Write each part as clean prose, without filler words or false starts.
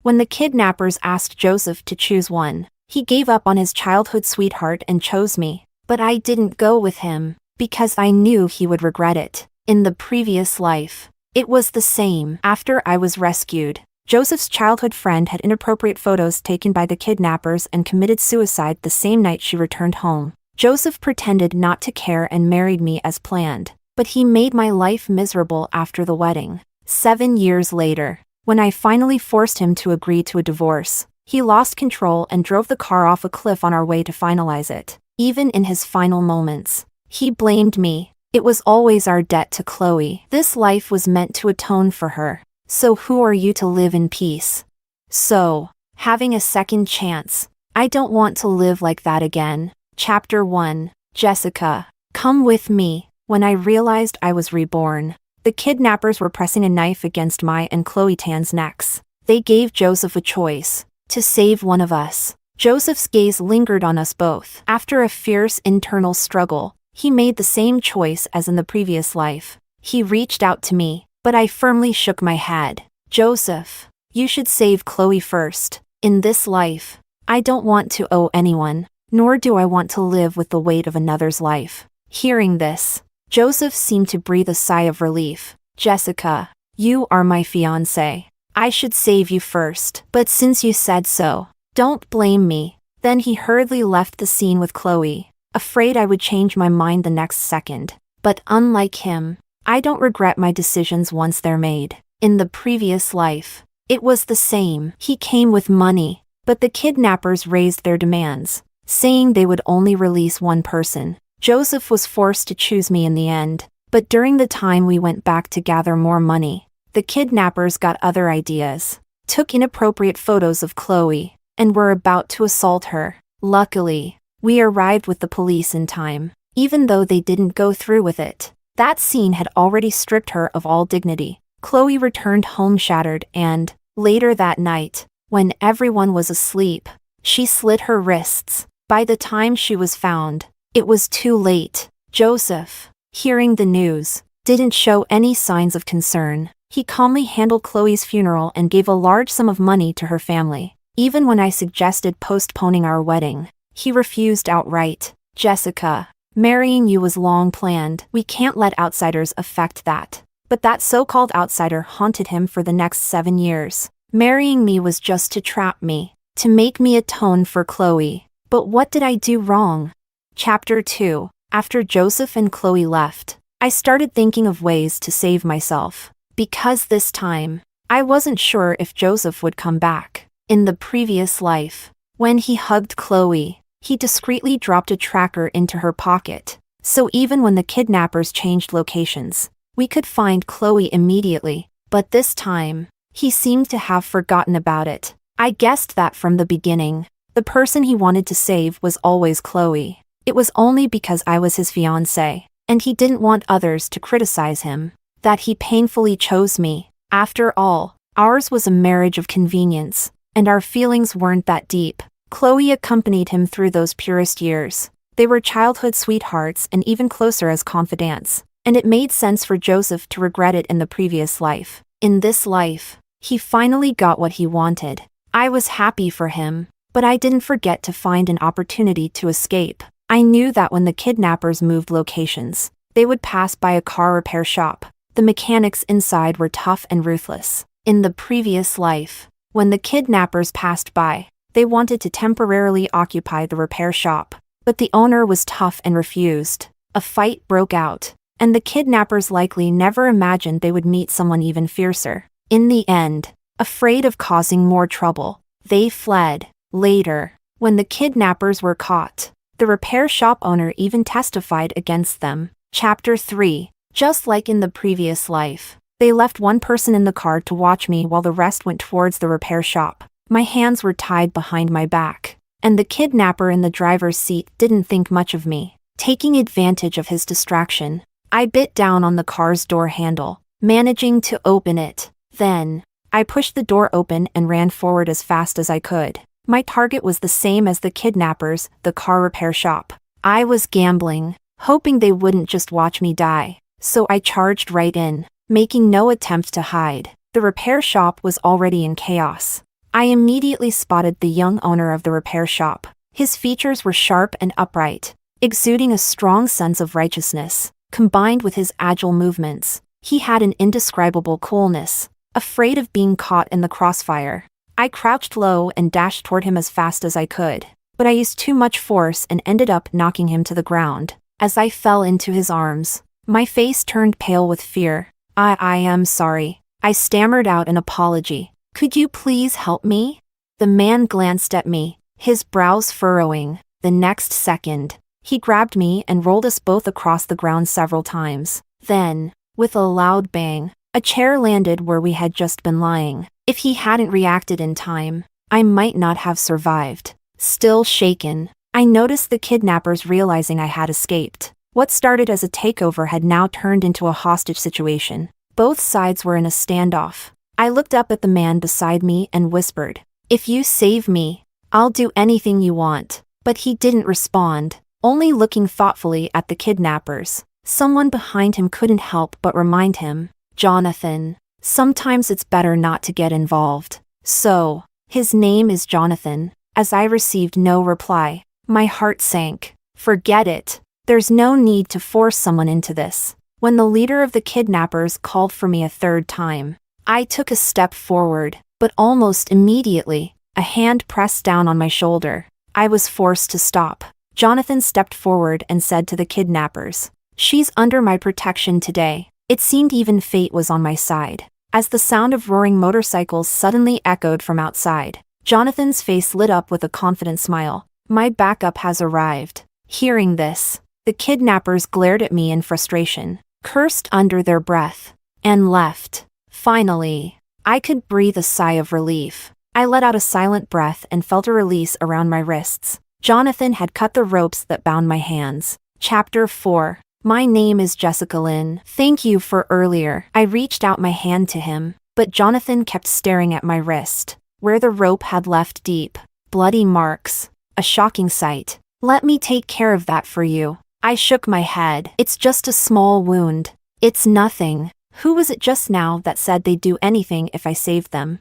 When the kidnappers asked Joseph to choose one, he gave up on his childhood sweetheart and chose me. But I didn't go with him, because I knew he would regret it. In the previous life, it was the same. After I was rescued, Joseph's childhood friend had inappropriate photos taken by the kidnappers and committed suicide the same night she returned home. Joseph pretended not to care and married me as planned, but he made my life miserable after the wedding. 7 years later, when I finally forced him to agree to a divorce, he lost control and drove the car off a cliff on our way to finalize it. Even in his final moments, he blamed me. It was always our debt to Chloe. This life was meant to atone for her. So who are you to live in peace? So, having a second chance. I don't want to live like that again. Chapter 1. Jessica. Come with me. When I realized I was reborn, the kidnappers were pressing a knife against my and Chloe Tan's necks. They gave Joseph a choice. To save one of us. Joseph's gaze lingered on us both. After a fierce internal struggle, he made the same choice as in the previous life. He reached out to me, but I firmly shook my head. Joseph, you should save Chloe first. In this life, I don't want to owe anyone, nor do I want to live with the weight of another's life. Hearing this, Joseph seemed to breathe a sigh of relief. Jessica, you are my fiancé. I should save you first, but since you said so, don't blame me. Then he hurriedly left the scene with Chloe, afraid I would change my mind the next second. But unlike him, I don't regret my decisions once they're made. In the previous life, it was the same. He came with money, but the kidnappers raised their demands, saying they would only release one person. Joseph was forced to choose me in the end, but during the time we went back to gather more money, the kidnappers got other ideas, took inappropriate photos of Chloe, and were about to assault her. Luckily, we arrived with the police in time, even though they didn't go through with it. That scene had already stripped her of all dignity. Chloe returned home shattered and, later that night, when everyone was asleep, she slit her wrists. By the time she was found, it was too late. Joseph, hearing the news, didn't show any signs of concern. He calmly handled Chloe's funeral and gave a large sum of money to her family. Even when I suggested postponing our wedding, he refused outright. Jessica, marrying you was long planned. We can't let outsiders affect that. But that so-called outsider haunted him for the next 7 years. Marrying me was just to trap me, to make me atone for Chloe. But what did I do wrong? Chapter 2. After Joseph and Chloe left, I started thinking of ways to save myself. Because this time, I wasn't sure if Joseph would come back. In the previous life, when he hugged Chloe, he discreetly dropped a tracker into her pocket. So even when the kidnappers changed locations, we could find Chloe immediately. But this time, he seemed to have forgotten about it. I guessed that from the beginning. The person he wanted to save was always Chloe. It was only because I was his fiancé, and he didn't want others to criticize him, that he painfully chose me. After all, ours was a marriage of convenience, and our feelings weren't that deep. Chloe accompanied him through those purest years. They were childhood sweethearts and even closer as confidants, and it made sense for Joseph to regret it in the previous life. In this life, he finally got what he wanted. I was happy for him, but I didn't forget to find an opportunity to escape. I knew that when the kidnappers moved locations, they would pass by a car repair shop. The mechanics inside were tough and ruthless. In the previous life, when the kidnappers passed by, they wanted to temporarily occupy the repair shop, but the owner was tough and refused. A fight broke out, and the kidnappers likely never imagined they would meet someone even fiercer. In the end, afraid of causing more trouble, they fled. Later, when the kidnappers were caught, the repair shop owner even testified against them. Chapter 3. Just like in the previous life, they left one person in the car to watch me while the rest went towards the repair shop. My hands were tied behind my back, and the kidnapper in the driver's seat didn't think much of me. Taking advantage of his distraction, I bit down on the car's door handle, managing to open it. Then, I pushed the door open and ran forward as fast as I could. My target was the same as the kidnappers, the car repair shop. I was gambling, hoping they wouldn't just watch me die. So I charged right in, making no attempt to hide. The repair shop was already in chaos. I immediately spotted the young owner of the repair shop. His features were sharp and upright, exuding a strong sense of righteousness. Combined with his agile movements, he had an indescribable coolness, afraid of being caught in the crossfire. I crouched low and dashed toward him as fast as I could, but I used too much force and ended up knocking him to the ground. As I fell into his arms, my face turned pale with fear. I am sorry. I stammered out an apology. Could you please help me? The man glanced at me, his brows furrowing. The next second, he grabbed me and rolled us both across the ground several times. Then, with a loud bang, a chair landed where we had just been lying. If he hadn't reacted in time, I might not have survived. Still shaken, I noticed the kidnappers realizing I had escaped. What started as a takeover had now turned into a hostage situation. Both sides were in a standoff. I looked up at the man beside me and whispered, "If you save me, I'll do anything you want." But he didn't respond, only looking thoughtfully at the kidnappers. Someone behind him couldn't help but remind him, "Jonathan, sometimes it's better not to get involved." "So, his name is Jonathan." As I received no reply, my heart sank. Forget it. There's no need to force someone into this. When the leader of the kidnappers called for me a third time, I took a step forward, but almost immediately, a hand pressed down on my shoulder. I was forced to stop. Jonathan stepped forward and said to the kidnappers, "She's under my protection today." It seemed even fate was on my side. As the sound of roaring motorcycles suddenly echoed from outside, Jonathan's face lit up with a confident smile. "My backup has arrived." Hearing this, the kidnappers glared at me in frustration, cursed under their breath, and left. Finally, I could breathe a sigh of relief. I let out a silent breath and felt a release around my wrists. Jonathan had cut the ropes that bound my hands. Chapter 4. My name is Jessica Lynn. Thank you for earlier. I reached out my hand to him, but Jonathan kept staring at my wrist, where the rope had left deep, bloody marks. A shocking sight. "Let me take care of that for you." I shook my head. "It's just a small wound. It's nothing." Who was it just now that said they'd do anything if I saved them?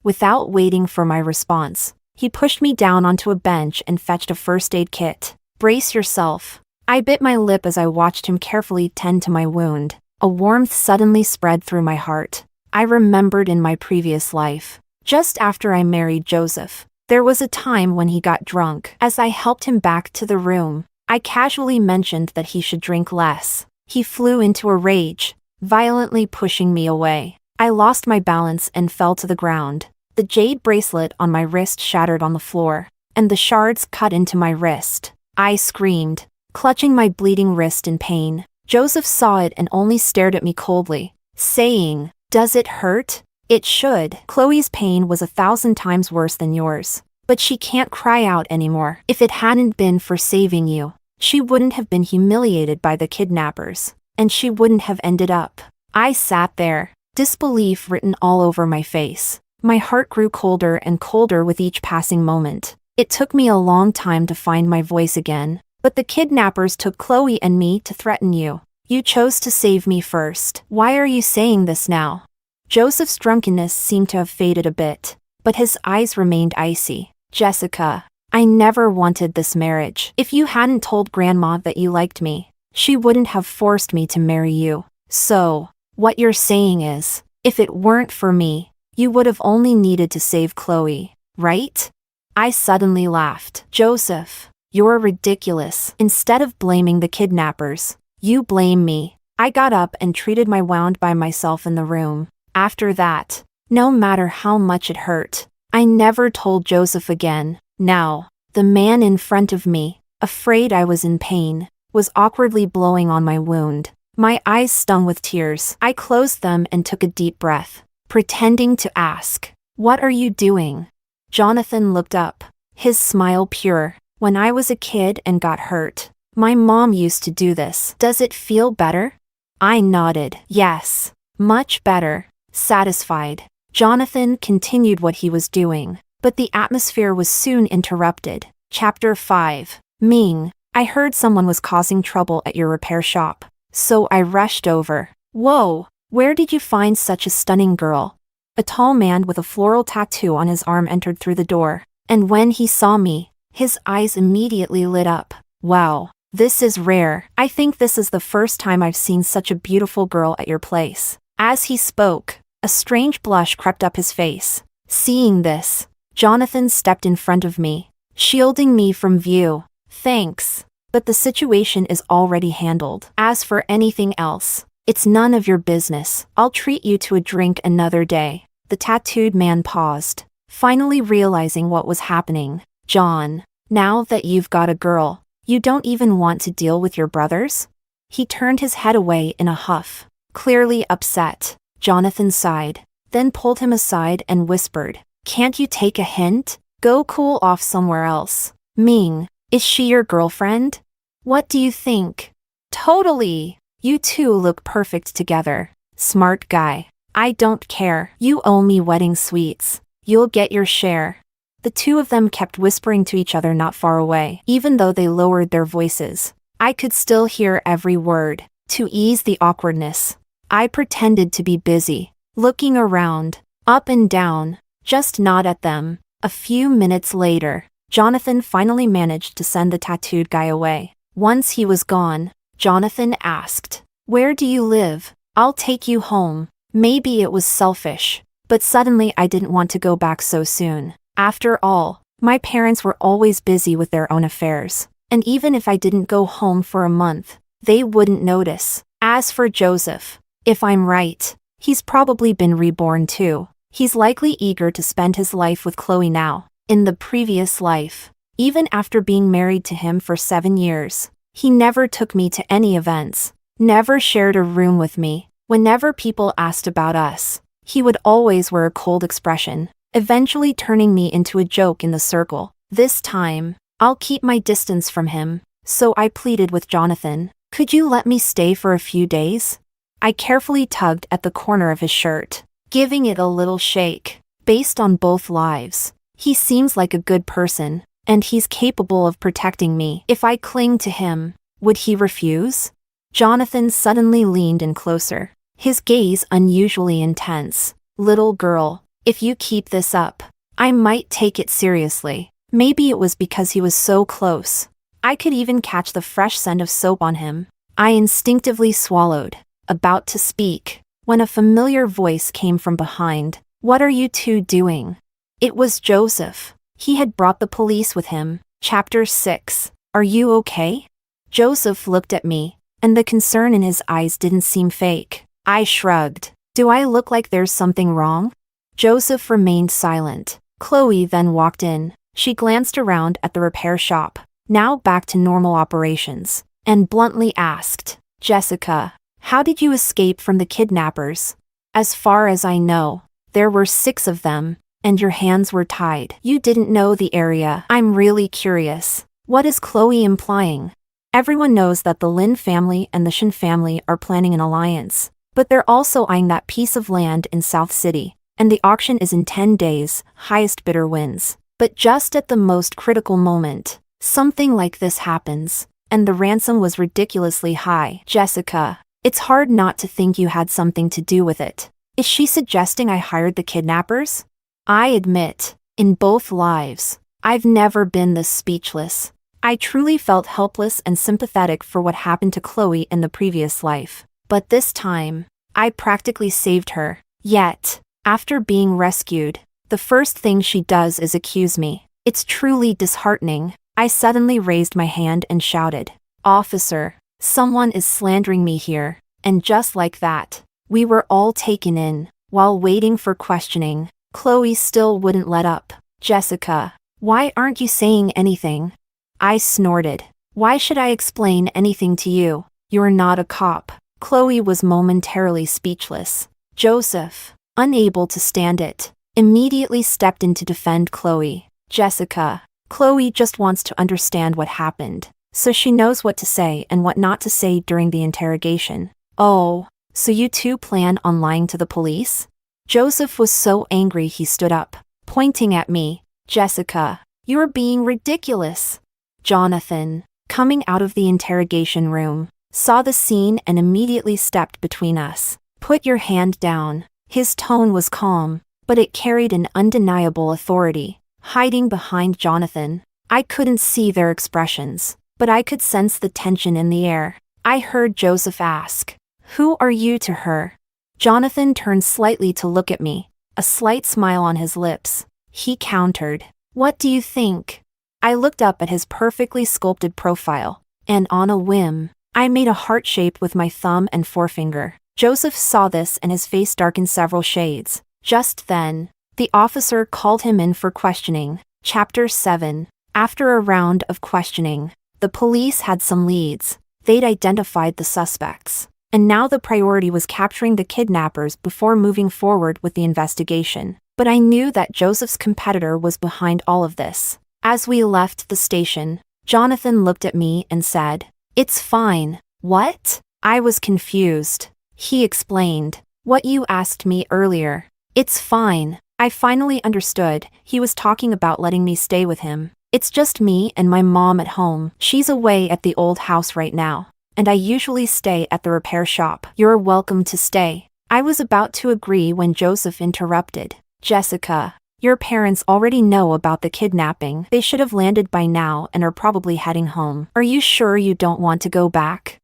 Without waiting for my response, he pushed me down onto a bench and fetched a first aid kit. "Brace yourself." I bit my lip as I watched him carefully tend to my wound. A warmth suddenly spread through my heart. I remembered in my previous life, just after I married Joseph, there was a time when he got drunk. As I helped him back to the room, I casually mentioned that he should drink less. He flew into a rage, violently pushing me away. I lost my balance and fell to the ground. The jade bracelet on my wrist shattered on the floor, and the shards cut into my wrist. I screamed, clutching my bleeding wrist in pain. Joseph saw it and only stared at me coldly, saying, "Does it hurt?" "It should. Chloe's pain was 1,000 times worse than yours. But she can't cry out anymore. If it hadn't been for saving you, she wouldn't have been humiliated by the kidnappers, and she wouldn't have ended up." I sat there, disbelief written all over my face. My heart grew colder and colder with each passing moment. It took me a long time to find my voice again. "But the kidnappers took Chloe and me to threaten you. You chose to save me first. Why are you saying this now?" Joseph's drunkenness seemed to have faded a bit, but his eyes remained icy. "Jessica, I never wanted this marriage. If you hadn't told Grandma that you liked me, she wouldn't have forced me to marry you. So, what you're saying is, if it weren't for me, you would have only needed to save Chloe, right?" I suddenly laughed. "Joseph, you're ridiculous. Instead of blaming the kidnappers, you blame me." I got up and treated my wound by myself in the room. After that, no matter how much it hurt, I never told Joseph again. Now, the man in front of me, afraid I was in pain, was awkwardly blowing on my wound. My eyes stung with tears. I closed them and took a deep breath, pretending to ask, "What are you doing?" Jonathan looked up, his smile pure. "When I was a kid and got hurt, my mom used to do this. Does it feel better?" I nodded. "Yes, much better." Satisfied, Jonathan continued what he was doing, but the atmosphere was soon interrupted. Chapter 5. Ming, I heard someone was causing trouble at your repair shop, so I rushed over. "Whoa, where did you find such a stunning girl?" A tall man with a floral tattoo on his arm entered through the door, and when he saw me, his eyes immediately lit up. Wow, this is rare. I think this is the first time I've seen such a beautiful girl at your place. As he spoke, a strange blush crept up his face. Seeing this, Jonathan stepped in front of me, shielding me from view. Thanks, but the situation is already handled. As for anything else, it's none of your business. I'll treat you to a drink another day. The tattooed man paused, finally realizing what was happening. John, now that you've got a girl, you don't even want to deal with your brothers? He turned his head away in a huff, clearly upset. Jonathan sighed, then pulled him aside and whispered, "Can't you take a hint? Go cool off somewhere else." Ming, is she your girlfriend? What do you think? Totally. You two look perfect together. Smart guy. I don't care. You owe me wedding sweets. You'll get your share. The two of them kept whispering to each other not far away. Even though they lowered their voices, I could still hear every word. To ease the awkwardness, I pretended to be busy, looking around, up and down, just nod at them. A few minutes later, Jonathan finally managed to send the tattooed guy away. Once he was gone, Jonathan asked, "Where do you live? I'll take you home." Maybe it was selfish, but suddenly I didn't want to go back so soon. After all, my parents were always busy with their own affairs, and even if I didn't go home for a month, they wouldn't notice. As for Joseph, if I'm right, he's probably been reborn too. He's likely eager to spend his life with Chloe now. In the previous life, even after being married to him for 7 years, he never took me to any events, never shared a room with me. Whenever people asked about us, he would always wear a cold expression, eventually turning me into a joke in the circle. This time, I'll keep my distance from him, so I pleaded with Jonathan, "Could you let me stay for a few days?" I carefully tugged at the corner of his shirt, giving it a little shake. Based on both lives, he seems like a good person, and he's capable of protecting me. If I cling to him, would he refuse? Jonathan suddenly leaned in closer, his gaze unusually intense. "Little girl, if you keep this up, I might take it seriously." Maybe it was because he was so close. I could even catch the fresh scent of soap on him. I instinctively swallowed, about to speak, when a familiar voice came from behind. "What are you two doing?" It was Joseph. He had brought the police with him. Chapter 6. Are you okay? Joseph looked at me, and the concern in his eyes didn't seem fake. I shrugged. Do I look like there's something wrong? Joseph remained silent. Chloe then walked in. She glanced around at the repair shop, now back to normal operations, and bluntly asked, "Jessica, how did you escape from the kidnappers?" "As far as I know, there were 6 of them, and your hands were tied." "You didn't know the area." "I'm really curious. What is Chloe implying?" Everyone knows that the Lin family and the Shin family are planning an alliance, but they're also eyeing that piece of land in South City, and the auction is in 10 days, highest bidder wins. But just at the most critical moment, something like this happens, and the ransom was ridiculously high. "Jessica, it's hard not to think you had something to do with it. Is she suggesting I hired the kidnappers?" I admit, in both lives, I've never been this speechless. I truly felt helpless and sympathetic for what happened to Chloe in the previous life. But this time, I practically saved her. Yet, after being rescued, the first thing she does is accuse me. It's truly disheartening. I suddenly raised my hand and shouted, "Officer, someone is slandering me here." And just like that, we were all taken in. While waiting for questioning, Chloe still wouldn't let up. "Jessica, why aren't you saying anything?" I snorted. "Why should I explain anything to you? You're not a cop." Chloe was momentarily speechless. Joseph, unable to stand it, immediately stepped in to defend Chloe. "Jessica, Chloe just wants to understand what happened, so she knows what to say and what not to say during the interrogation." "Oh, so you two plan on lying to the police?" Joseph was so angry he stood up, pointing at me. "Jessica, you're being ridiculous." Jonathan, coming out of the interrogation room, saw the scene and immediately stepped between us. "Put your hand down." His tone was calm, but it carried an undeniable authority. Hiding behind Jonathan, I couldn't see their expressions, but I could sense the tension in the air. I heard Joseph ask, "Who are you to her?" Jonathan turned slightly to look at me, a slight smile on his lips. He countered, "What do you think?" I looked up at his perfectly sculpted profile, and on a whim, I made a heart shape with my thumb and forefinger. Joseph saw this and his face darkened several shades. Just then, the officer called him in for questioning. Chapter 7. After a round of questioning, the police had some leads. They'd identified the suspects, and now the priority was capturing the kidnappers before moving forward with the investigation. But I knew that Joseph's competitor was behind all of this. As we left the station, Jonathan looked at me and said, "It's fine." "What?" I was confused. He explained, "What you asked me earlier. It's fine." I finally understood. He was talking about letting me stay with him. "It's just me and my mom at home. She's away at the old house right now, and I usually stay at the repair shop." "You're welcome to stay." I was about to agree when Joseph interrupted. "Jessica, your parents already know about the kidnapping. They should have landed by now and are probably heading home. Are you sure you don't want to go back?"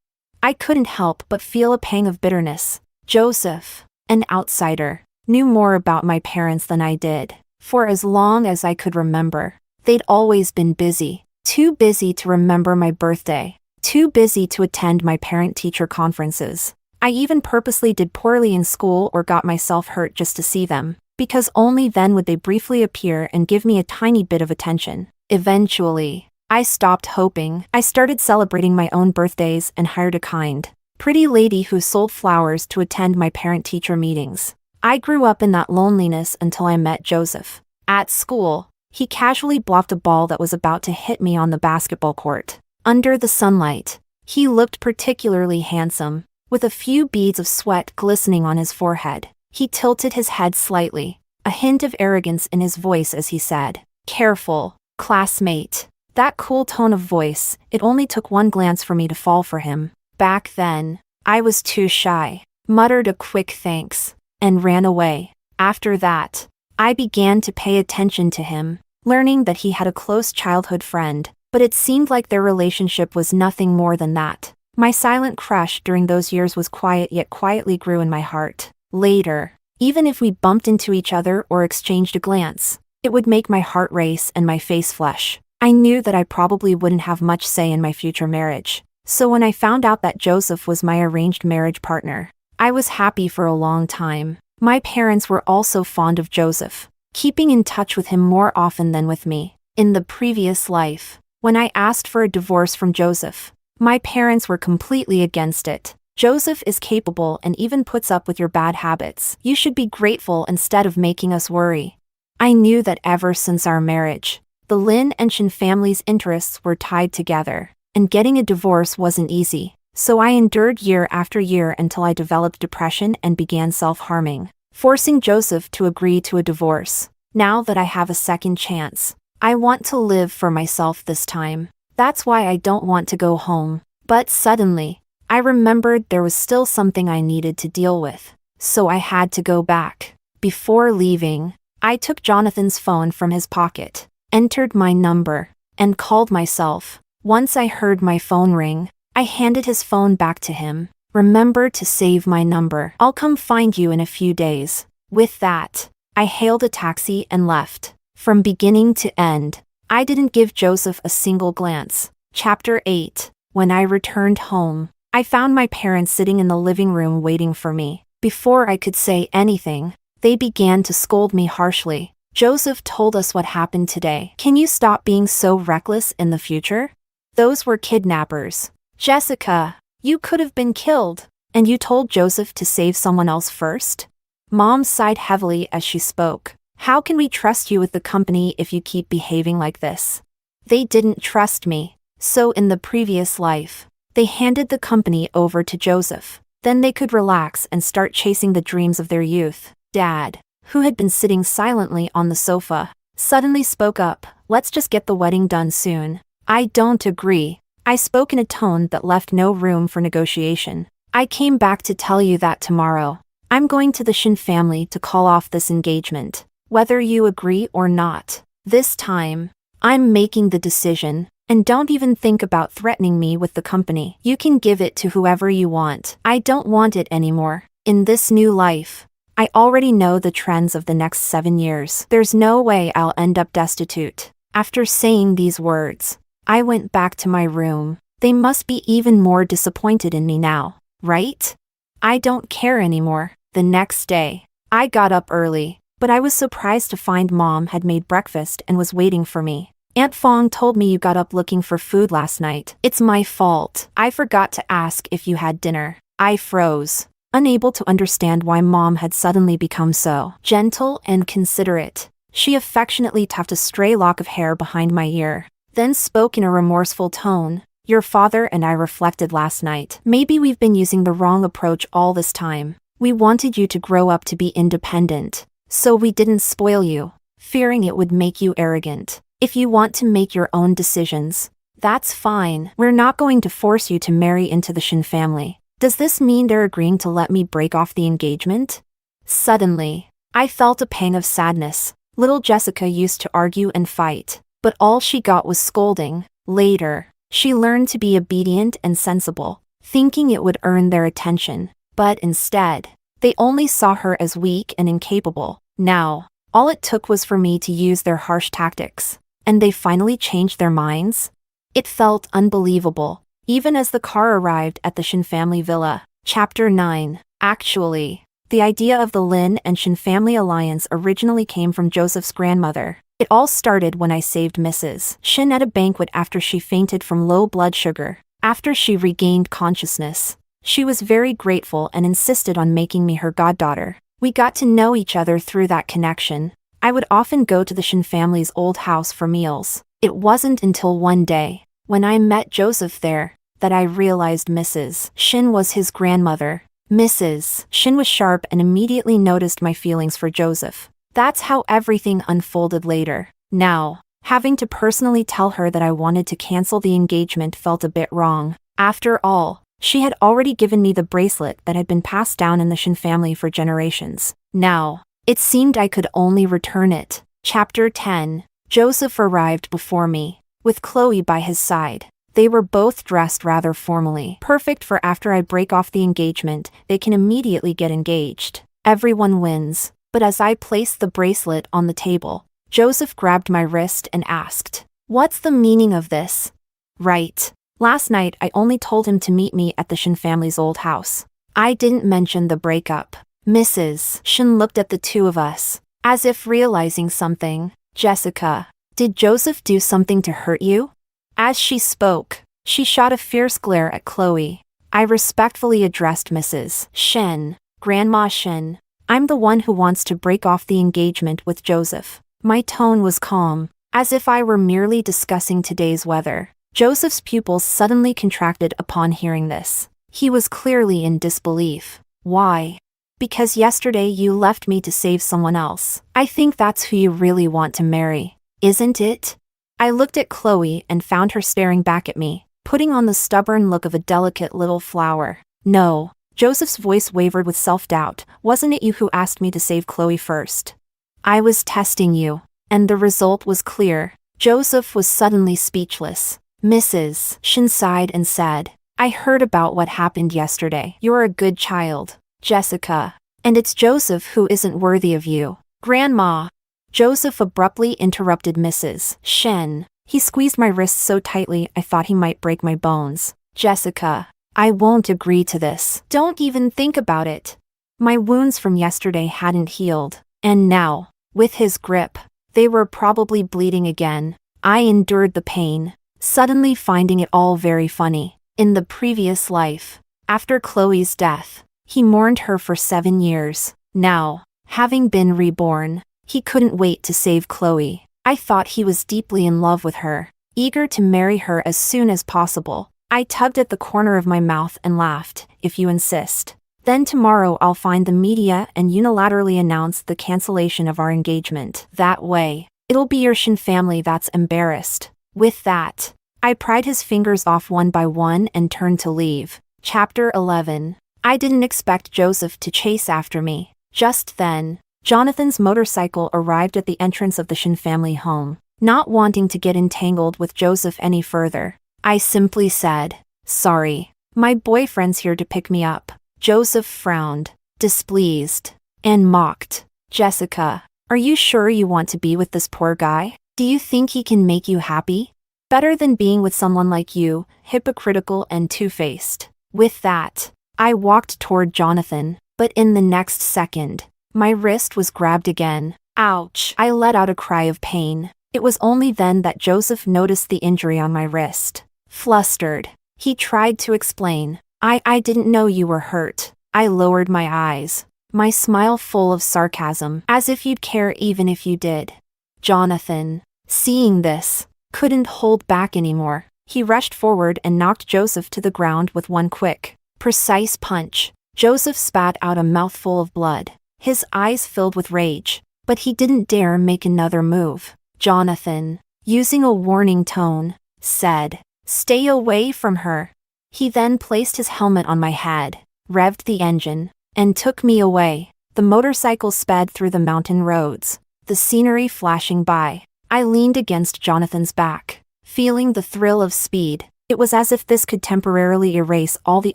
I couldn't help but feel a pang of bitterness. Joseph, an outsider, knew more about my parents than I did. For as long as I could remember, they'd always been busy. Too busy to remember my birthday. Too busy to attend my parent-teacher conferences. I even purposely did poorly in school or got myself hurt just to see them, because only then would they briefly appear and give me a tiny bit of attention. Eventually, I stopped hoping. I started celebrating my own birthdays and hired a kind, pretty lady who sold flowers to attend my parent-teacher meetings. I grew up in that loneliness until I met Joseph. At school, he casually blocked a ball that was about to hit me on the basketball court. Under the sunlight, he looked particularly handsome, with a few beads of sweat glistening on his forehead. He tilted his head slightly, a hint of arrogance in his voice as he said, "Careful, classmate." That cool tone of voice, it only took one glance for me to fall for him. Back then, I was too shy, muttered a quick thanks, and ran away. After that, I began to pay attention to him, learning that he had a close childhood friend, but it seemed like their relationship was nothing more than that. My silent crush during those years was quiet yet quietly grew in my heart. Later, even if we bumped into each other or exchanged a glance, it would make my heart race and my face flush. I knew that I probably wouldn't have much say in my future marriage. So when I found out that Joseph was my arranged marriage partner, I was happy for a long time. My parents were also fond of Joseph, keeping in touch with him more often than with me. In the previous life, when I asked for a divorce from Joseph, my parents were completely against it. "Joseph is capable and even puts up with your bad habits. You should be grateful instead of making us worry." I knew that ever since our marriage, the Lin and Shin family's interests were tied together, and getting a divorce wasn't easy. So I endured year after year until I developed depression and began self-harming, forcing Joseph to agree to a divorce. Now that I have a second chance, I want to live for myself this time. That's why I don't want to go home. But suddenly, I remembered there was still something I needed to deal with, so I had to go back. Before leaving, I took Jonathan's phone from his pocket, entered my number, and called myself. Once I heard my phone ring, I handed his phone back to him. "Remember to save my number. I'll come find you in a few days." With that, I hailed a taxi and left. From beginning to end, I didn't give Joseph a single glance. Chapter 8. When I returned home, I found my parents sitting in the living room waiting for me. Before I could say anything, they began to scold me harshly. "Joseph told us what happened today. Can you stop being so reckless in the future? Those were kidnappers. Jessica, you could have been killed, and you told Joseph to save someone else first?" Mom sighed heavily as she spoke. "How can we trust you with the company if you keep behaving like this?" They didn't trust me, so in the previous life, they handed the company over to Joseph. Then they could relax and start chasing the dreams of their youth. Dad, who had been sitting silently on the sofa, suddenly spoke up. "Let's just get the wedding done soon." "I don't agree." I spoke in a tone that left no room for negotiation. "I came back to tell you that tomorrow, I'm going to the Shin family to call off this engagement, whether you agree or not. This time, I'm making the decision, and don't even think about threatening me with the company. You can give it to whoever you want. I don't want it anymore. In this new life, I already know the trends of the next 7 years. There's no way I'll end up destitute. After saying these words, I went back to my room. They must be even more disappointed in me now, right? I don't care anymore. The next day, I got up early, but I was surprised to find Mom had made breakfast and was waiting for me. Aunt Fong told me you got up looking for food last night. It's my fault. I forgot to ask if you had dinner. I froze, unable to understand why Mom had suddenly become so gentle and considerate. She affectionately tucked a stray lock of hair behind my ear, then spoke in a remorseful tone. Your father and I reflected last night. Maybe we've been using the wrong approach all this time. We wanted you to grow up to be independent, so we didn't spoil you, fearing it would make you arrogant. If you want to make your own decisions, that's fine. We're not going to force you to marry into the Shin family. Does this mean they're agreeing to let me break off the engagement? Suddenly, I felt a pang of sadness. Little Jessica used to argue and fight, but all she got was scolding. Later, she learned to be obedient and sensible, thinking it would earn their attention. But instead, they only saw her as weak and incapable. Now, all it took was for me to use their harsh tactics, and they finally changed their minds? It felt unbelievable, even as the car arrived at the Shin family villa. Chapter 9. Actually, the idea of the Lin and Shin family alliance originally came from Joseph's grandmother. It all started when I saved Mrs. Shin at a banquet after she fainted from low blood sugar. After she regained consciousness, she was very grateful and insisted on making me her goddaughter. We got to know each other through that connection. I would often go to the Shin family's old house for meals. It wasn't until one day, when I met Joseph there, that I realized Mrs. Shin was his grandmother. Mrs. Shin was sharp and immediately noticed my feelings for Joseph. That's how everything unfolded later. Now, having to personally tell her that I wanted to cancel the engagement felt a bit wrong. After all, she had already given me the bracelet that had been passed down in the Shin family for generations. Now, it seemed I could only return it. Chapter 10. Joseph arrived before me, with Chloe by his side. They were both dressed rather formally, perfect for after I break off the engagement, they can immediately get engaged. Everyone wins. But as I placed the bracelet on the table, Joseph grabbed my wrist and asked, "What's the meaning of this?" Right. Last night I only told him to meet me at the Shin family's old house. I didn't mention the breakup. Mrs. Shin looked at the two of us, as if realizing something. Jessica, did Joseph do something to hurt you? As she spoke, she shot a fierce glare at Chloe. I respectfully addressed Mrs. Shin. Grandma Shin, I'm the one who wants to break off the engagement with Joseph. My tone was calm, as if I were merely discussing today's weather. Joseph's pupils suddenly contracted upon hearing this. He was clearly in disbelief. Why? Because yesterday you left me to save someone else. I think that's who you really want to marry, isn't it? I looked at Chloe and found her staring back at me, putting on the stubborn look of a delicate little flower. No. Joseph's voice wavered with self-doubt. Wasn't it you who asked me to save Chloe first? I was testing you, and the result was clear. Joseph was suddenly speechless. Mrs. Shin sighed and said, I heard about what happened yesterday. You're a good child, Jessica, and it's Joseph who isn't worthy of you. Grandma. Joseph abruptly interrupted Mrs. Shin. He squeezed my wrist so tightly I thought he might break my bones. Jessica, I won't agree to this. Don't even think about it. My wounds from yesterday hadn't healed, and now, with his grip, they were probably bleeding again. I endured the pain, suddenly finding it all very funny. In the previous life, after Chloe's death, he mourned her for 7 years. Now, having been reborn, he couldn't wait to save Chloe. I thought he was deeply in love with her, eager to marry her as soon as possible. I tugged at the corner of my mouth and laughed, if you insist. Then tomorrow I'll find the media and unilaterally announce the cancellation of our engagement. That way, it'll be your Shin family that's embarrassed. With that, I pried his fingers off one by one and turned to leave. Chapter 11. I didn't expect Joseph to chase after me. Just then, Jonathan's motorcycle arrived at the entrance of the Shin family home. Not wanting to get entangled with Joseph any further, I simply said, "Sorry, my boyfriend's here to pick me up." Joseph frowned, displeased, and mocked. "Jessica, are you sure you want to be with this poor guy? Do you think he can make you happy? Better than being with someone like you, hypocritical and two-faced." With that, I walked toward Jonathan, but in the next second, my wrist was grabbed again. Ouch! I let out a cry of pain. It was only then that Joseph noticed the injury on my wrist. Flustered, he tried to explain. I didn't know you were hurt." I lowered my eyes, my smile full of sarcasm. "As if you'd care even if you did." Jonathan, seeing this, couldn't hold back anymore. He rushed forward and knocked Joseph to the ground with one quick, precise punch. Joseph spat out a mouthful of blood. His eyes filled with rage, but he didn't dare make another move. Jonathan, using a warning tone, said, "Stay away from her." He then placed his helmet on my head, revved the engine, and took me away. The motorcycle sped through the mountain roads, the scenery flashing by. I leaned against Jonathan's back, feeling the thrill of speed. It was as if this could temporarily erase all the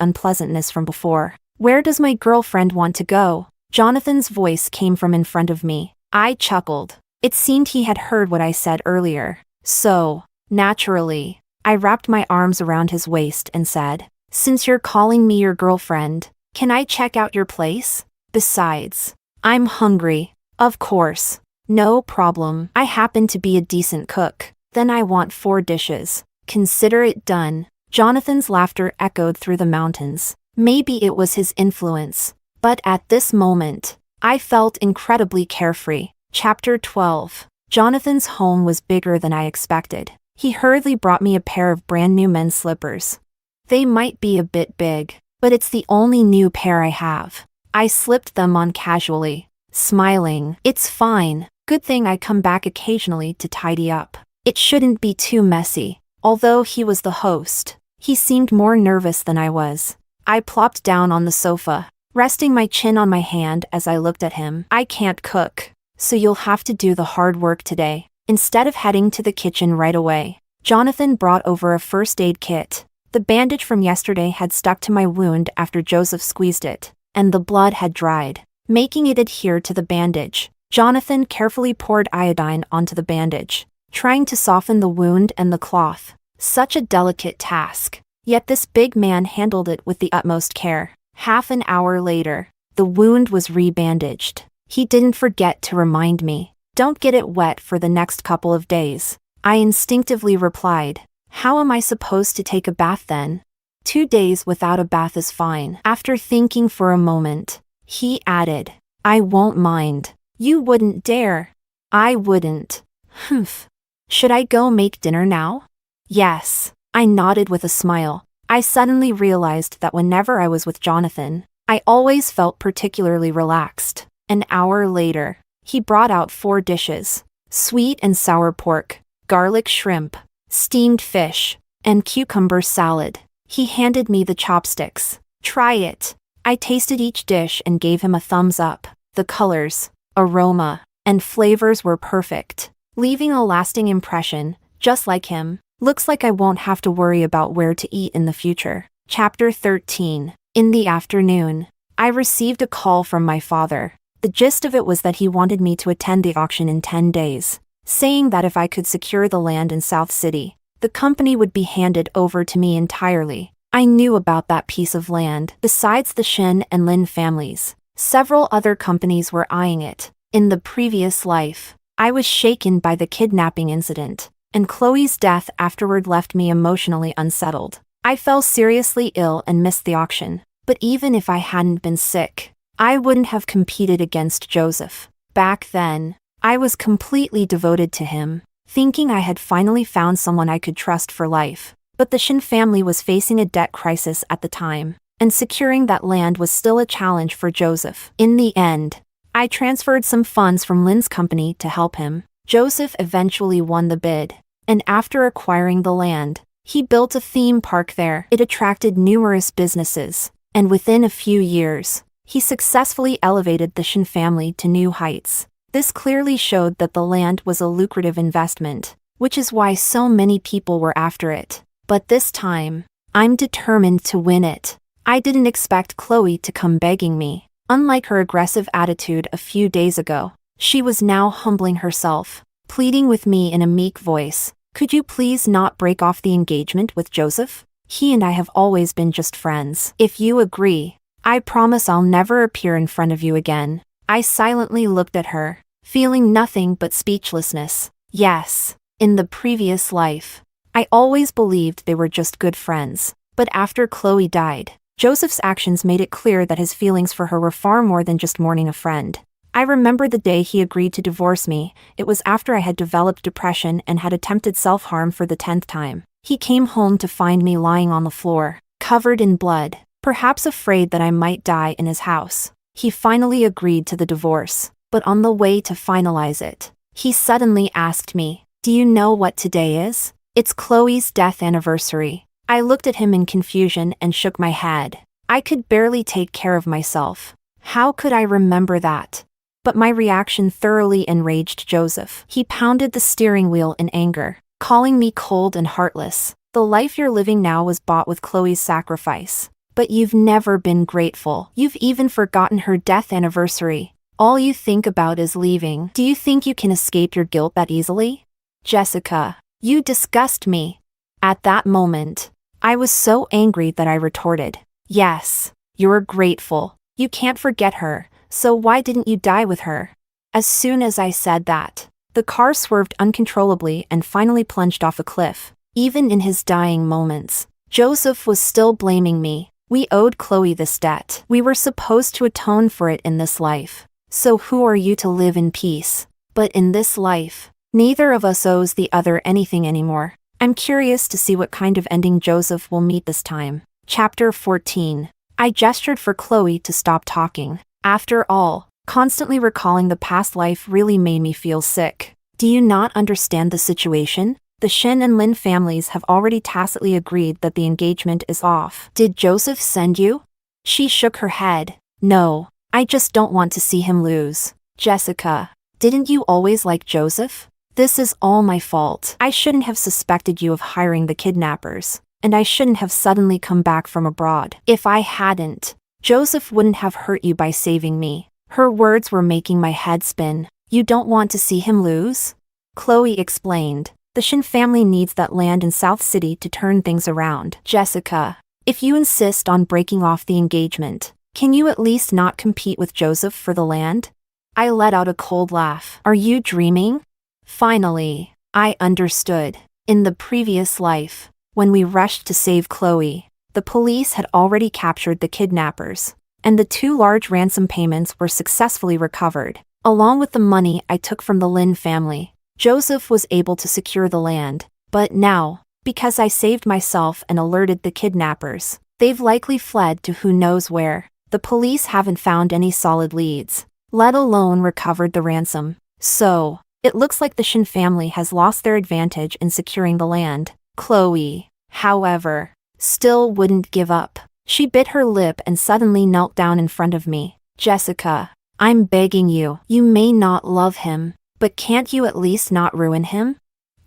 unpleasantness from before. "Where does my girlfriend want to go?" Jonathan's voice came from in front of me. I chuckled. It seemed he had heard what I said earlier. So, naturally, I wrapped my arms around his waist and said, "Since you're calling me your girlfriend, can I check out your place? Besides, I'm hungry." "Of course. No problem. I happen to be a decent cook." "Then I want 4 dishes. Consider it done." Jonathan's laughter echoed through the mountains. Maybe it was his influence, but at this moment, I felt incredibly carefree. Chapter 12. Jonathan's home was bigger than I expected. He hurriedly brought me a pair of brand new men's slippers. They might be a bit big, but it's the only new pair I have. I slipped them on casually, smiling. "It's fine. Good thing I come back occasionally to tidy up. It shouldn't be too messy." Although he was the host, he seemed more nervous than I was. I plopped down on the sofa, resting my chin on my hand as I looked at him. "I can't cook, so you'll have to do the hard work today." Instead of heading to the kitchen right away, Jonathan brought over a first aid kit. The bandage from yesterday had stuck to my wound after Joseph squeezed it, and the blood had dried, making it adhere to the bandage. Jonathan carefully poured iodine onto the bandage, trying to soften the wound and the cloth. Such a delicate task, yet this big man handled it with the utmost care. Half an hour later, the wound was re-bandaged. He didn't forget to remind me, "Don't get it wet for the next couple of days." I instinctively replied, "How am I supposed to take a bath then?" 2 days without a bath is fine." After thinking for a moment, he added, "I won't mind." "You wouldn't dare." "I wouldn't." "Humph. Should I go make dinner now?" "Yes." I nodded with a smile. I suddenly realized that whenever I was with Jonathan, I always felt particularly relaxed. An hour later, he brought out 4 dishes: sweet and sour pork, garlic shrimp, steamed fish, and cucumber salad. He handed me the chopsticks. "Try it." I tasted each dish and gave him a thumbs up. The colors, aroma, and flavors were perfect, leaving a lasting impression, just like him. Looks like I won't have to worry about where to eat in the future. Chapter 13. In the afternoon, I received a call from my father. The gist of it was that he wanted me to attend the auction in 10 days, saying that if I could secure the land in South City, the company would be handed over to me entirely. I knew about that piece of land. Besides the Shin and Lin families, several other companies were eyeing it. In the previous life, I was shaken by the kidnapping incident, and Chloe's death afterward left me emotionally unsettled. I fell seriously ill and missed the auction, but even if I hadn't been sick, I wouldn't have competed against Joseph. Back then, I was completely devoted to him, thinking I had finally found someone I could trust for life. But the Shin family was facing a debt crisis at the time, and securing that land was still a challenge for Joseph. In the end, I transferred some funds from Lin's company to help him. Joseph eventually won the bid, and after acquiring the land, he built a theme park there. It attracted numerous businesses, And within a few years, he successfully elevated the Shin family to new heights. This clearly showed that the land was a lucrative investment, which is why so many people were after it. But this time, I'm determined to win it. I didn't expect Chloe to come begging me. Unlike her aggressive attitude a few days ago, she was now humbling herself, pleading with me in a meek voice. Could you please not break off the engagement with Joseph? He and I have always been just friends. If you agree, I promise I'll never appear in front of you again. I silently looked at her, feeling nothing but speechlessness. Yes, in the previous life, I always believed they were just good friends. But after Chloe died, Joseph's actions made it clear that his feelings for her were far more than just mourning a friend. I remember the day he agreed to divorce me. It was after I had developed depression and had attempted self-harm for the 10th time. He came home to find me lying on the floor, covered in blood, perhaps afraid that I might die in his house. He finally agreed to the divorce, but on the way to finalize it, he suddenly asked me, "Do you know what today is? It's Chloe's death anniversary." I looked at him in confusion and shook my head. I could barely take care of myself. How could I remember that? But my reaction thoroughly enraged Joseph. He pounded the steering wheel in anger, calling me cold and heartless. The life you're living now was bought with Chloe's sacrifice. But you've never been grateful. You've even forgotten her death anniversary. All you think about is leaving. Do you think you can escape your guilt that easily? Jessica, you disgust me. At that moment, I was so angry that I retorted, "Yes, you're grateful. You can't forget her. So why didn't you die with her?" As soon as I said that, the car swerved uncontrollably and finally plunged off a cliff. Even in his dying moments, Joseph was still blaming me. We owed Chloe this debt. We were supposed to atone for it in this life. So who are you to live in peace? But in this life, neither of us owes the other anything anymore. I'm curious to see what kind of ending Joseph will meet this time. Chapter 14. I gestured for Chloe to stop talking. After all, constantly recalling the past life really made me feel sick. Do you not understand the situation? The Shin and Lin families have already tacitly agreed that the engagement is off. Did Joseph send you? She shook her head. No, I just don't want to see him lose. Jessica, didn't you always like Joseph? This is all my fault. I shouldn't have suspected you of hiring the kidnappers, and I shouldn't have suddenly come back from abroad. If I hadn't, Joseph wouldn't have hurt you by saving me. Her words were making my head spin. You don't want to see him lose? Chloe explained. The Shin family needs that land in South City to turn things around. Jessica, if you insist on breaking off the engagement, can you at least not compete with Joseph for the land? I let out a cold laugh. Are you dreaming? Finally, I understood. In the previous life, when we rushed to save Chloe, the police had already captured the kidnappers, and the 2 large ransom payments were successfully recovered. Along with the money I took from the Lin family, Joseph was able to secure the land. But now, because I saved myself and alerted the kidnappers, they've likely fled to who knows where. The police haven't found any solid leads, let alone recovered the ransom. So, it looks like the Shin family has lost their advantage in securing the land. Chloe, however, still wouldn't give up. She bit her lip and suddenly knelt down in front of me. Jessica, I'm begging you. You may not love him, but can't you at least not ruin him?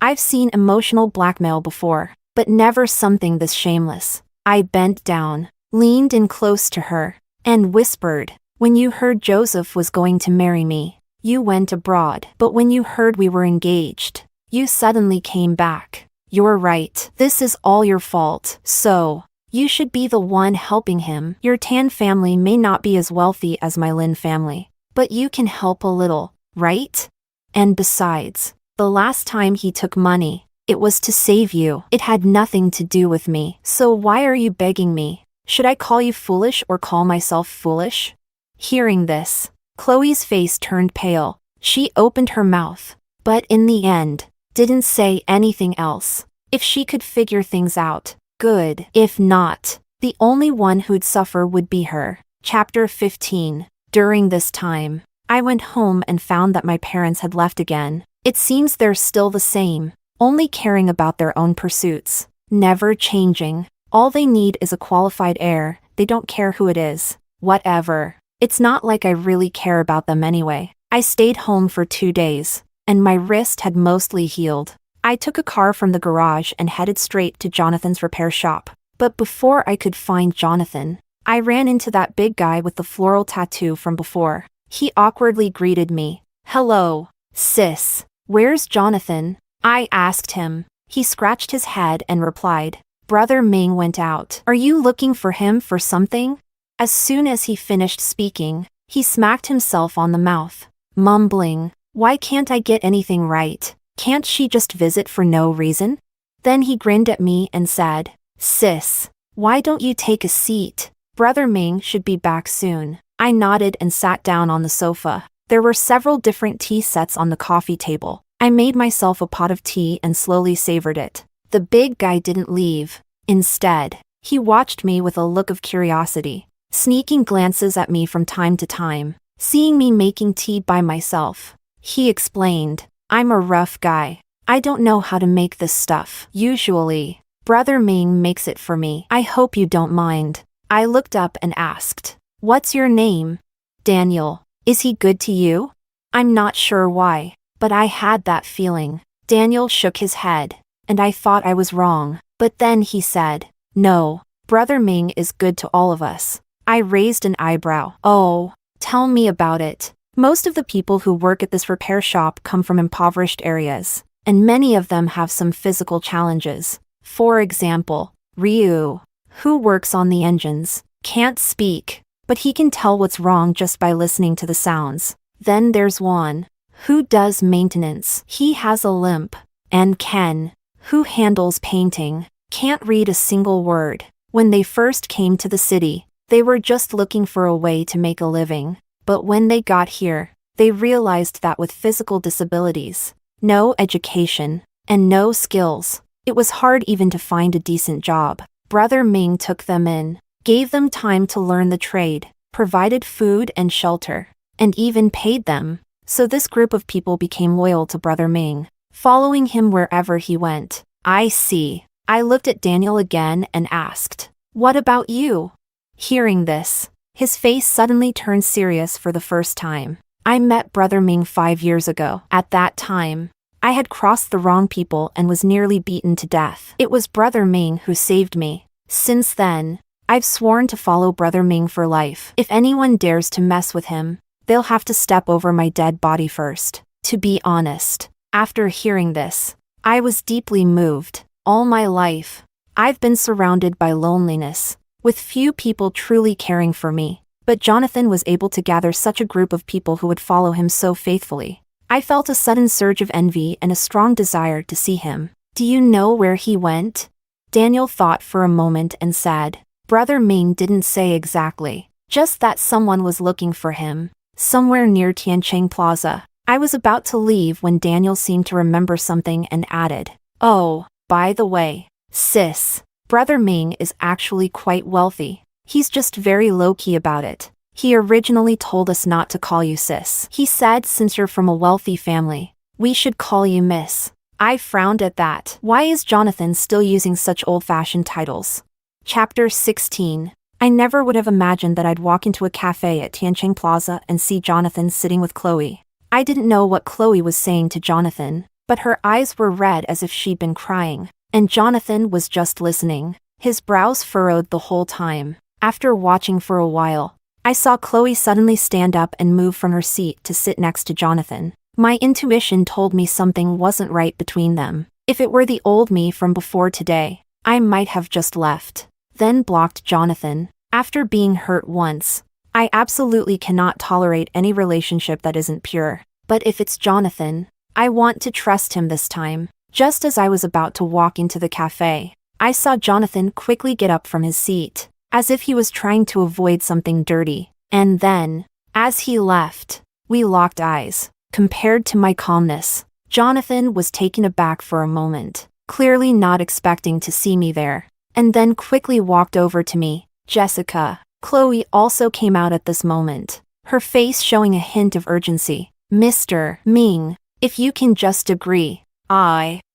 I've seen emotional blackmail before, but never something this shameless. I bent down, leaned in close to her, and whispered, "When you heard Joseph was going to marry me, you went abroad. But when you heard we were engaged, you suddenly came back. You're right. This is all your fault. So, you should be the one helping him. Your Tan family may not be as wealthy as my Lin family, but you can help a little, right? And besides, the last time he took money, it was to save you. It had nothing to do with me. So why are you begging me? Should I call you foolish or call myself foolish?" Hearing this, Chloe's face turned pale. She opened her mouth, but in the end, didn't say anything else. If she could figure things out, good. If not, the only one who'd suffer would be her. Chapter 15. During this time, I went home and found that my parents had left again. It seems they're still the same, only caring about their own pursuits, never changing. All they need is a qualified heir, they don't care who it is. Whatever. It's not like I really care about them anyway. I stayed home for 2 days, and my wrist had mostly healed. I took a car from the garage and headed straight to Jonathan's repair shop. But before I could find Jonathan, I ran into that big guy with the floral tattoo from before. He awkwardly greeted me. "Hello, sis. Where's Jonathan?" I asked him. He scratched his head and replied, "Brother Ming went out. Are you looking for him for something?" As soon as he finished speaking, he smacked himself on the mouth, mumbling, "Why can't I get anything right? Can't she just visit for no reason?" Then he grinned at me and said, "Sis, why don't you take a seat? Brother Ming should be back soon." I nodded and sat down on the sofa. There were several different tea sets on the coffee table. I made myself a pot of tea and slowly savored it. The big guy didn't leave. Instead, he watched me with a look of curiosity, sneaking glances at me from time to time. Seeing me making tea by myself, he explained, "I'm a rough guy. I don't know how to make this stuff. Usually, Brother Ming makes it for me. I hope you don't mind." I looked up and asked, "What's your name?" "Daniel. Is he good to you?" I'm not sure why, but I had that feeling. Daniel shook his head, and I thought I was wrong. But then he said, "No, Brother Ming is good to all of us." I raised an eyebrow. "Oh, tell me about it." Most of the people who work at this repair shop come from impoverished areas, and many of them have some physical challenges. For example, Ryu, who works on the engines, can't speak, but he can tell what's wrong just by listening to the sounds. Then there's Juan, who does maintenance. He has a limp. And Ken, who handles painting, can't read a single word. When they first came to the city, they were just looking for a way to make a living. But when they got here, they realized that with physical disabilities, no education, and no skills, it was hard even to find a decent job. Brother Ming took them in, gave them time to learn the trade, provided food and shelter, and even paid them. So this group of people became loyal to Brother Ming, following him wherever he went. I see. I looked at Daniel again and asked, "What about you?" Hearing this, his face suddenly turned serious for the first time. I met Brother Ming 5 years ago. At that time, I had crossed the wrong people and was nearly beaten to death. It was Brother Ming who saved me. Since then, I've sworn to follow Brother Ming for life. If anyone dares to mess with him, they'll have to step over my dead body first. To be honest, after hearing this, I was deeply moved. All my life, I've been surrounded by loneliness, with few people truly caring for me. But Jonathan was able to gather such a group of people who would follow him so faithfully. I felt a sudden surge of envy and a strong desire to see him. "Do you know where he went?" Daniel thought for a moment and said, "Brother Ming didn't say exactly, just that someone was looking for him, somewhere near Tiancheng Plaza." I was about to leave when Daniel seemed to remember something and added, "Oh, by the way, sis, Brother Ming is actually quite wealthy. He's just very low-key about it. He originally told us not to call you sis. He said since you're from a wealthy family, we should call you miss." I frowned at that. Why is Jonathan still using such old-fashioned titles? Chapter 16. I never would have imagined that I'd walk into a cafe at Tiancheng Plaza and see Jonathan sitting with Chloe. I didn't know what Chloe was saying to Jonathan, but her eyes were red as if she'd been crying, and Jonathan was just listening, his brows furrowed the whole time. After watching for a while, I saw Chloe suddenly stand up and move from her seat to sit next to Jonathan. My intuition told me something wasn't right between them. If it were the old me from before today, I might have just left, then blocked Jonathan. After being hurt once, I absolutely cannot tolerate any relationship that isn't pure. But if it's Jonathan, I want to trust him this time. Just as I was about to walk into the cafe, I saw Jonathan quickly get up from his seat, as if he was trying to avoid something dirty. And then, as he left, we locked eyes. Compared to my calmness, Jonathan was taken aback for a moment, clearly not expecting to see me there, and then quickly walked over to me. "Jessica." Chloe also came out at this moment, her face showing a hint of urgency. "Mr. Ming, if you can just agree."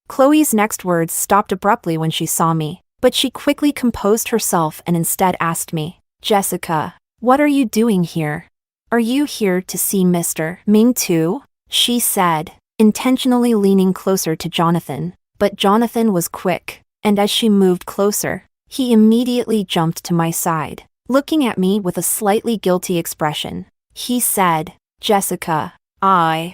Chloe's next words stopped abruptly when she saw me, but she quickly composed herself and instead asked me, Jessica, what are you doing here? Are you here to see Mr. Ming too? She said, intentionally leaning closer to Jonathan. But Jonathan was quick, and as she moved closer, he immediately jumped to my side. Looking at me with a slightly guilty expression, he said, Jessica, I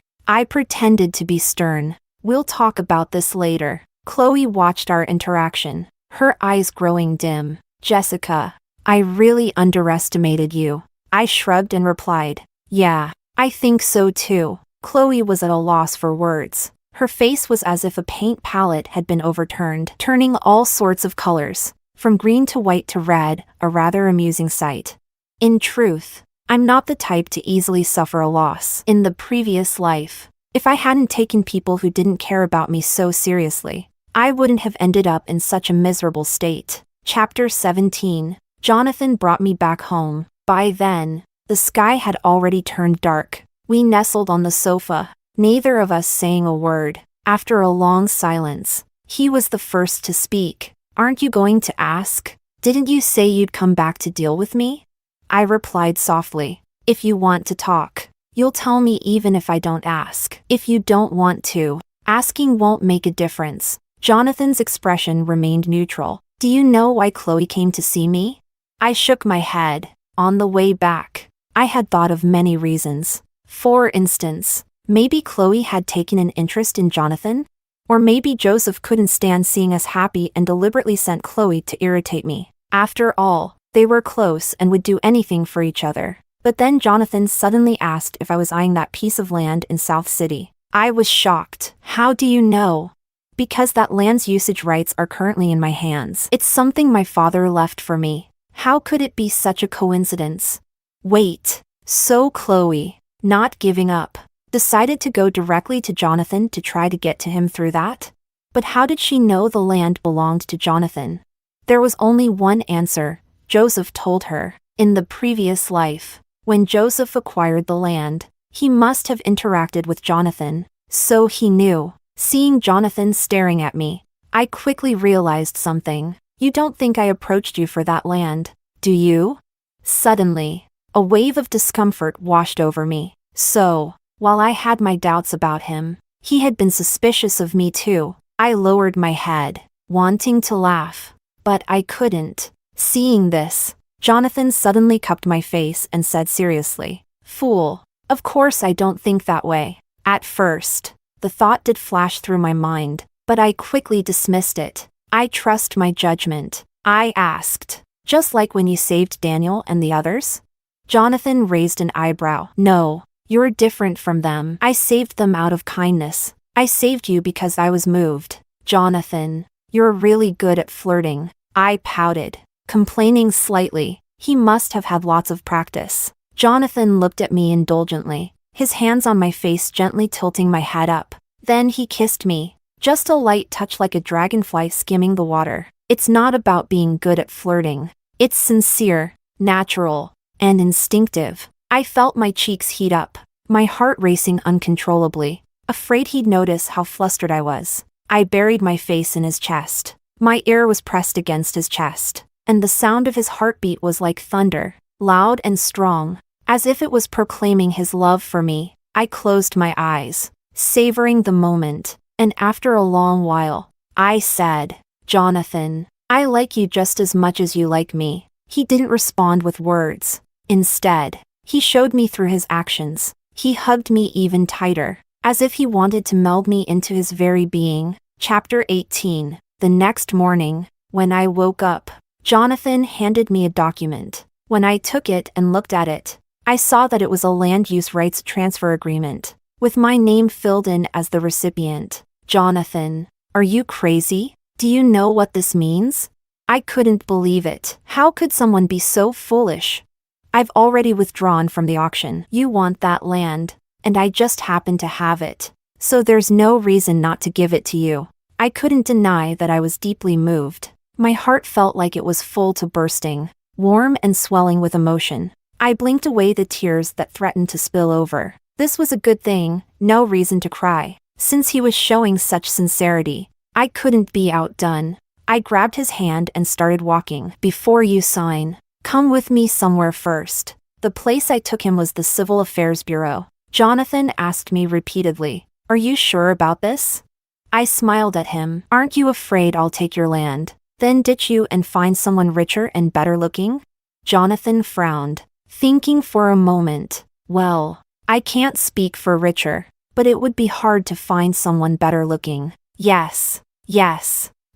pretended to be stern. We'll talk about this later. Chloe watched our interaction, her eyes growing dim. Jessica, I really underestimated you. I shrugged and replied, yeah, I think so too. Chloe was at a loss for words. Her face was as if a paint palette had been overturned, turning all sorts of colors, from green to white to red, a rather amusing sight. In truth, I'm not the type to easily suffer a loss. In the previous life, if I hadn't taken people who didn't care about me so seriously, I wouldn't have ended up in such a miserable state. Chapter 17. Jonathan brought me back home. By then, the sky had already turned dark. We nestled on the sofa, neither of us saying a word. After a long silence, he was the first to speak. Aren't you going to ask? Didn't you say you'd come back to deal with me? I replied softly. If you want to talk, you'll tell me even if I don't ask. If you don't want to, asking won't make a difference. Jonathan's expression remained neutral. Do you know why Chloe came to see me? I shook my head. On the way back, I had thought of many reasons. For instance, maybe Chloe had taken an interest in Jonathan? Or maybe Joseph couldn't stand seeing us happy and deliberately sent Chloe to irritate me. After all, they were close and would do anything for each other. But then Jonathan suddenly asked if I was eyeing that piece of land in South City. I was shocked. How do you know? Because that land's usage rights are currently in my hands. It's something my father left for me. How could it be such a coincidence? Wait. So Chloe, not giving up, decided to go directly to Jonathan to try to get to him through that? But how did she know the land belonged to Jonathan? There was only one answer. Joseph told her. In the previous life, when Joseph acquired the land, he must have interacted with Jonathan. So he knew. Seeing Jonathan staring at me, I quickly realized something. You don't think I approached you for that land, do you? Suddenly, a wave of discomfort washed over me. So, while I had my doubts about him, he had been suspicious of me too. I lowered my head, wanting to laugh, but I couldn't. Seeing this, Jonathan suddenly cupped my face and said seriously, Fool, of course I don't think that way. At first, the thought did flash through my mind, but I quickly dismissed it. I trust my judgment. I asked, just like when you saved Daniel and the others? Jonathan raised an eyebrow. No, you're different from them. I saved them out of kindness. I saved you because I was moved. Jonathan, you're really good at flirting. I pouted, complaining slightly. He must have had lots of practice. Jonathan looked at me indulgently, his hands on my face gently tilting my head up. Then he kissed me. Just a light touch like a dragonfly skimming the water. It's not about being good at flirting. It's sincere, natural, and instinctive. I felt my cheeks heat up, my heart racing uncontrollably, afraid he'd notice how flustered I was. I buried my face in his chest. My ear was pressed against his chest, and the sound of his heartbeat was like thunder, loud and strong, as if it was proclaiming his love for me. I closed my eyes, savoring the moment. And after a long while, I said, Jonathan, I like you just as much as you like me. He didn't respond with words. Instead, he showed me through his actions. He hugged me even tighter, as if he wanted to meld me into his very being. Chapter 18. The next morning, when I woke up, Jonathan handed me a document. When I took it and looked at it, I saw that it was a land use rights transfer agreement, with my name filled in as the recipient. Jonathan, are you crazy? Do you know what this means? I couldn't believe it. How could someone be so foolish? I've already withdrawn from the auction. You want that land, and I just happen to have it. So there's no reason not to give it to you. I couldn't deny that I was deeply moved. My heart felt like it was full to bursting, warm and swelling with emotion. I blinked away the tears that threatened to spill over. This was a good thing, no reason to cry. Since he was showing such sincerity, I couldn't be outdone. I grabbed his hand and started walking. Before you sign, Come with me somewhere first. The place I took him was the Civil Affairs Bureau. Jonathan asked me repeatedly, "Are you sure about this?" I smiled at him. "Aren't you afraid I'll take your land, then ditch you and find someone richer and better looking?" Jonathan frowned, thinking for a moment. "Well, I can't speak for richer, but it would be hard to find someone better looking." Yes,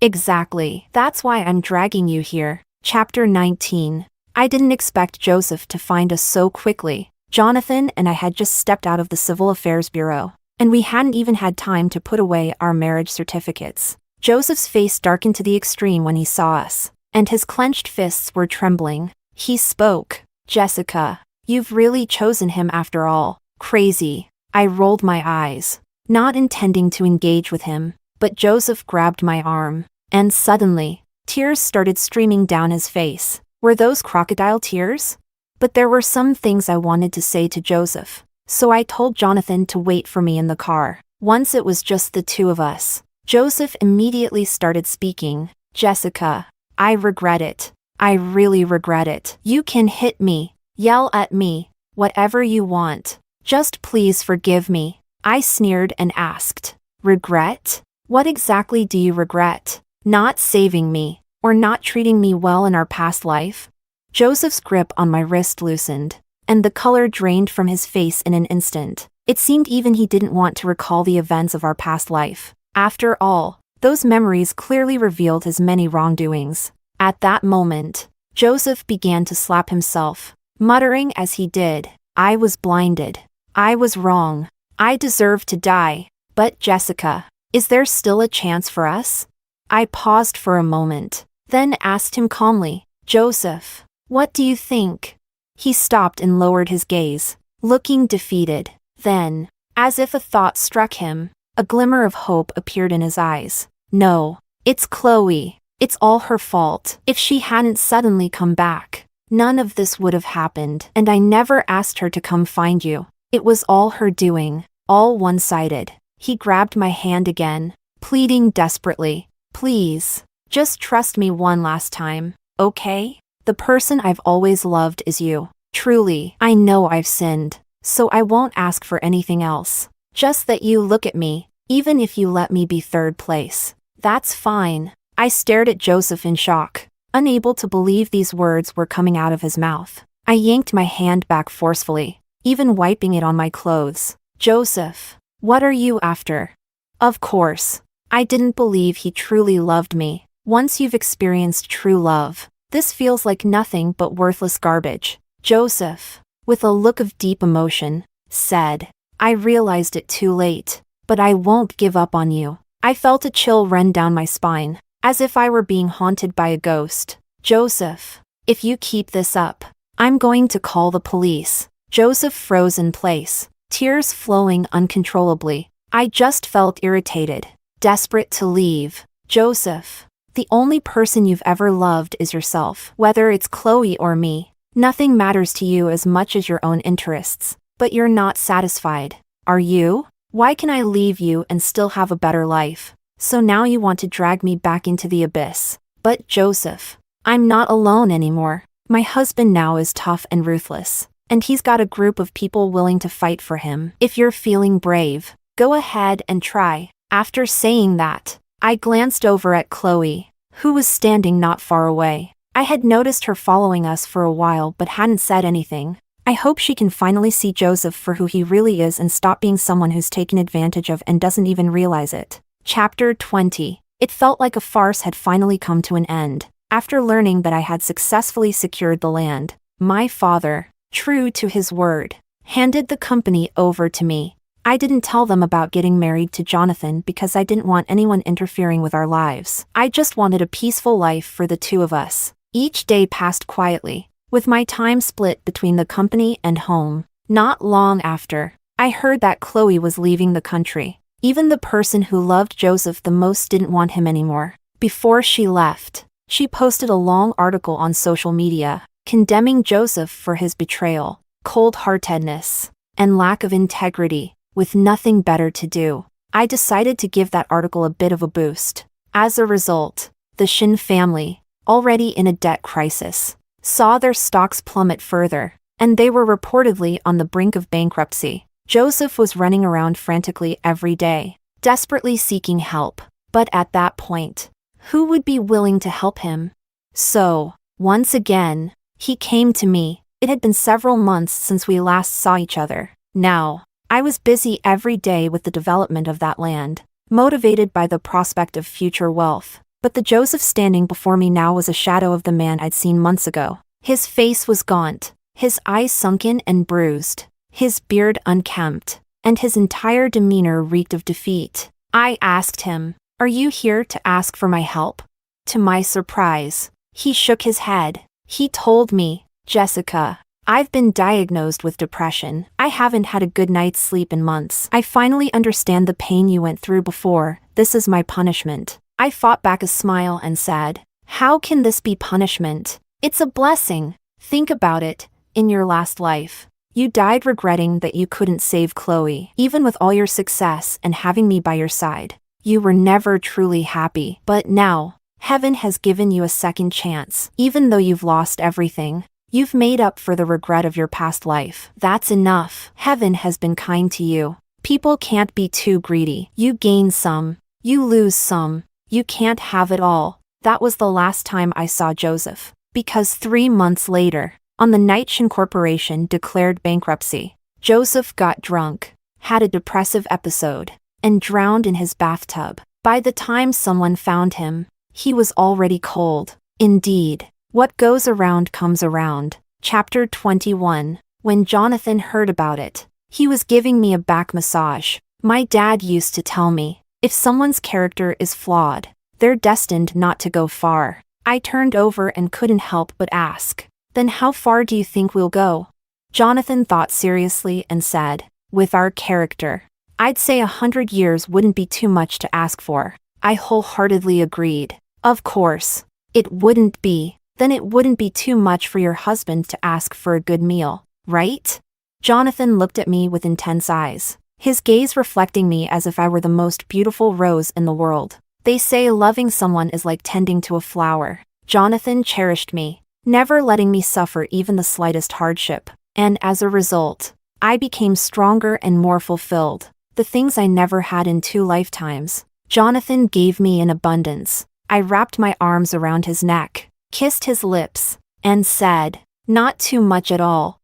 exactly. That's why I'm dragging you here. Chapter 19. I didn't expect Joseph to find us so quickly. Jonathan and I had just stepped out of the Civil Affairs Bureau, and we hadn't even had time to put away our marriage certificates. Joseph's face darkened to the extreme when he saw us, and his clenched fists were trembling. He spoke. "Jessica, you've really chosen him after all." Crazy. I rolled my eyes, not intending to engage with him, but Joseph grabbed my arm, and suddenly, tears started streaming down his face. Were those crocodile tears? But there were some things I wanted to say to Joseph, so I told Jonathan to wait for me in the car. Once it was just the two of us, Joseph immediately started speaking. "Jessica, I regret it. I really regret it. You can hit me, yell at me, whatever you want. Just please forgive me." I sneered and asked, "Regret? What exactly do you regret? Not saving me, or not treating me well in our past life?" Joseph's grip on my wrist loosened, and the color drained from his face in an instant. It seemed even he didn't want to recall the events of our past life. After all, those memories clearly revealed his many wrongdoings. At that moment, Joseph began to slap himself, muttering as he did, "I was blinded. I was wrong. I deserve to die. But Jessica, is there still a chance for us?" I paused for a moment, then asked him calmly, "Joseph, what do you think?" He stopped and lowered his gaze, looking defeated. Then, as if a thought struck him, a glimmer of hope appeared in his eyes. "No, it's Chloe. It's all her fault. If she hadn't suddenly come back, none of this would have happened. And I never asked her to come find you. It was all her doing, all one-sided." He grabbed my hand again, pleading desperately, "Please, just trust me one last time, okay? The person I've always loved is you. Truly, I know I've sinned, so I won't ask for anything else. Just that you look at me, even if you let me be third place. That's fine." I stared at Joseph in shock, unable to believe these words were coming out of his mouth. I yanked my hand back forcefully, even wiping it on my clothes. "Joseph, what are you after?" Of course, I didn't believe he truly loved me. Once you've experienced true love, this feels like nothing but worthless garbage. Joseph, with a look of deep emotion, said, "I realized it too late, but I won't give up on you." I felt a chill run down my spine, as if I were being haunted by a ghost. "Joseph, if you keep this up, I'm going to call the police." Joseph froze in place, tears flowing uncontrollably. I just felt irritated, desperate to leave. "Joseph, the only person you've ever loved is yourself. Whether it's Chloe or me, nothing matters to you as much as your own interests. But you're not satisfied, are you? Why can I leave you and still have a better life? So now you want to drag me back into the abyss." But Joseph, I'm not alone anymore. My husband now is tough and ruthless, and he's got a group of people willing to fight for him. If you're feeling brave, go ahead and try. After saying that, I glanced over at Chloe, who was standing not far away. I had noticed her following us for a while but hadn't said anything. I hope she can finally see Joseph for who he really is and stop being someone who's taken advantage of and doesn't even realize it. Chapter 20. It felt like a farce had finally come to an end. After learning that I had successfully secured the land, my father, true to his word, handed the company over to me. I didn't tell them about getting married to Jonathan because I didn't want anyone interfering with our lives. I just wanted a peaceful life for the two of us. Each day passed quietly, with my time split between the company and home. Not long after, I heard that Chloe was leaving the country. Even the person who loved Joseph the most didn't want him anymore. Before she left, she posted a long article on social media, condemning Joseph for his betrayal, cold-heartedness, and lack of integrity. With nothing better to do, I decided to give that article a bit of a boost. As a result, the Shin family, already in a debt crisis, saw their stocks plummet further, and they were reportedly on the brink of bankruptcy. Joseph was running around frantically every day, desperately seeking help. But at that point, who would be willing to help him? So, once again, he came to me. It had been several months since we last saw each other. Now, I was busy every day with the development of that land, motivated by the prospect of future wealth. But the Joseph standing before me now was a shadow of the man I'd seen months ago. His face was gaunt, his eyes sunken and bruised, his beard unkempt, and his entire demeanor reeked of defeat. I asked him, "Are you here to ask for my help?" To my surprise, he shook his head. He told me, "Jessica, I've been diagnosed with depression. I haven't had a good night's sleep in months. I finally understand the pain you went through before. This is my punishment." I fought back a smile and said, "How can this be punishment? It's a blessing. Think about it. In your last life, you died regretting that you couldn't save Chloe. Even with all your success and having me by your side, you were never truly happy. But now, heaven has given you a second chance. Even though you've lost everything, you've made up for the regret of your past life. That's enough. Heaven has been kind to you. People can't be too greedy. You gain some, you lose some. You can't have it all." That was the last time I saw Joseph, because 3 months later, on the night Shin Corporation declared bankruptcy, Joseph got drunk, had a depressive episode, and drowned in his bathtub. By the time someone found him, he was already cold. Indeed, what goes around comes around. Chapter 21. When Jonathan heard about it, he was giving me a back massage. My dad used to tell me, if someone's character is flawed, they're destined not to go far. I turned over and couldn't help but ask, "Then how far do you think we'll go?" Jonathan thought seriously and said, "With our character, I'd say 100 years wouldn't be too much to ask for." I wholeheartedly agreed. Of course, it wouldn't be. Then it wouldn't be too much for your husband to ask for a good meal, right? Jonathan looked at me with intense eyes, his gaze reflecting me as if I were the most beautiful rose in the world. They say loving someone is like tending to a flower. Jonathan cherished me, never letting me suffer even the slightest hardship. And as a result, I became stronger and more fulfilled. The things I never had in 2 lifetimes, Jonathan gave me in abundance. I wrapped my arms around his neck, kissed his lips, and said, "Not too much at all.